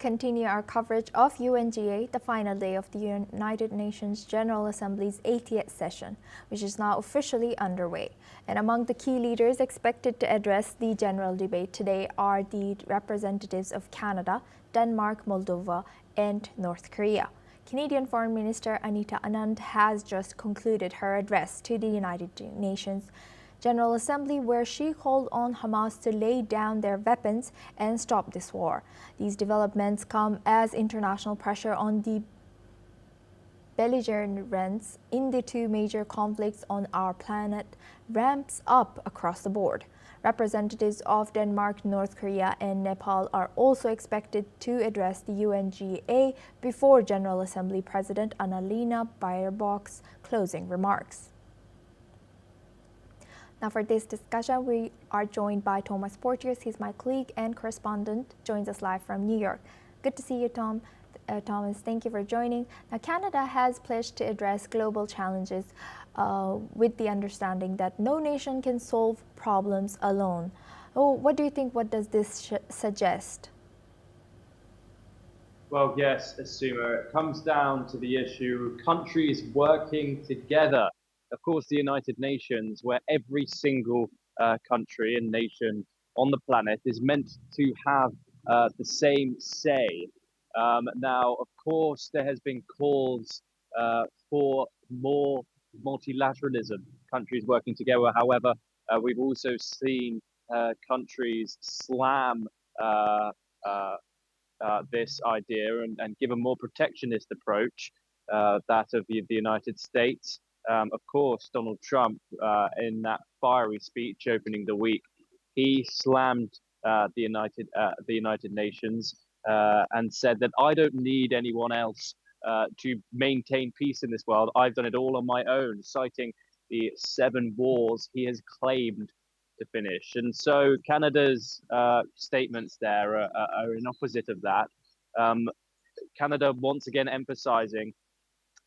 continue our coverage of UNGA, the final day of the United Nations General Assembly's 80th session, which is now officially underway. And among the key leaders expected to address the general debate today are the representatives of Canada, Denmark, Moldova, and North Korea. Canadian Foreign Minister Anita Anand has just concluded her address to the United Nations General Assembly, where she called on Hamas to lay down their weapons and stop this war. These developments come as international pressure on the belligerents in the two major conflicts on our planet ramps up across the board. Representatives of Denmark, North Korea, and Nepal are also expected to address the UNGA before General Assembly President Annalena Baerbock's closing remarks. Now for this discussion, we are joined by Thomas Porteous. He's my colleague and correspondent, joins us live from New York. Good to see you, Thomas, thank you for joining. Now, Canada has pledged to address global challenges with the understanding that no nation can solve problems alone. Oh, what do you think? What does this suggest? Well, yes, Asuma, it comes down to the issue of countries working together. Of course, the United Nations, where every single country and nation on the planet is meant to have the same say. Now, of course, there has been calls for more multilateralism, countries working together. However, we've also seen countries slam this idea and give a more protectionist approach, that of the United States. Of course, Donald Trump, in that fiery speech opening the week, he slammed the United Nations and said that I don't need anyone else to maintain peace in this world. I've done it all on my own, citing the 7 wars he has claimed to finish. And so Canada's statements there are in opposite of that. Canada once again emphasizing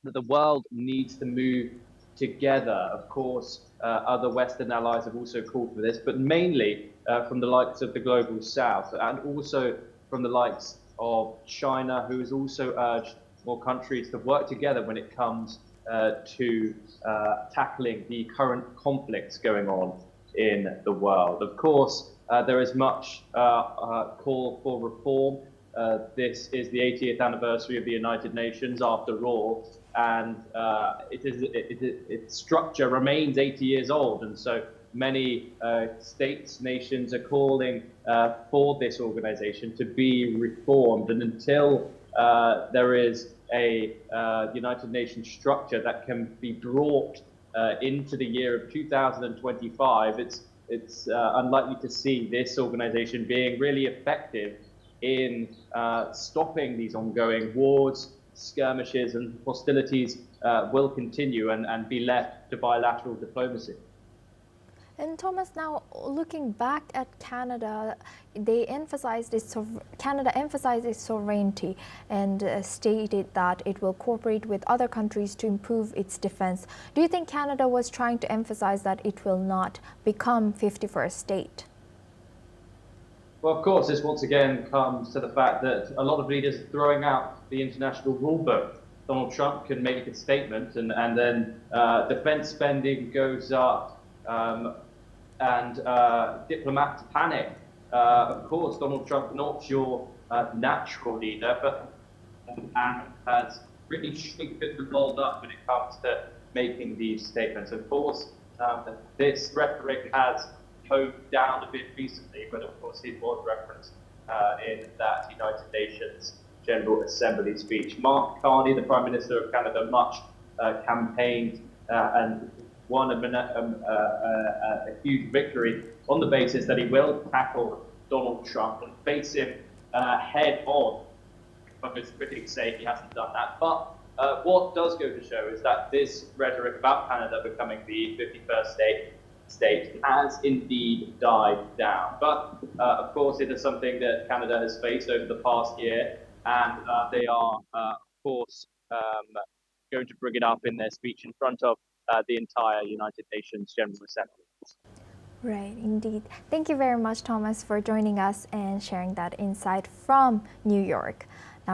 that the world needs to move together. Of course, other Western allies have also called for this, but mainly from the likes of the Global South and also from the likes of China, who has also urged more countries to work together when it comes to tackling the current conflicts going on in the world. Of course, there is much call for reform. This is the 80th anniversary of the United Nations, after all, and its structure remains 80 years old, and so many states, nations are calling for this organization to be reformed. And until there is a United Nations structure that can be brought into the year of 2025, it's unlikely to see this organization being really effective in stopping these ongoing wars. Skirmishes and hostilities will continue and be left to bilateral diplomacy. And Thomas, now looking back at Canada, Canada emphasized its sovereignty and stated that it will cooperate with other countries to improve its defense. Do you think Canada was trying to emphasize that it will not become 51st state? Well, of course, this once again comes to the fact that a lot of leaders are throwing out the international rule book. Donald Trump can make a statement and then defense spending goes up and diplomats panic. Of course, Donald Trump, not your natural leader, but has really shaken the world up when it comes to making these statements. Of course, this rhetoric has toned down a bit recently, but of course it was referenced in that United Nations General Assembly speech. Mark Carney, the Prime Minister of Canada, much campaigned and won a huge victory on the basis that he will tackle Donald Trump and face him head on. But his critics say he hasn't done that. But what does go to show is that this rhetoric about Canada becoming the 51st state has indeed died down. But of course, it is something that Canada has faced over the past year, and they are, of course, going to bring it up in their speech in front of the entire United Nations General Assembly. Right, indeed. Thank you very much, Thomas, for joining us and sharing that insight from New York.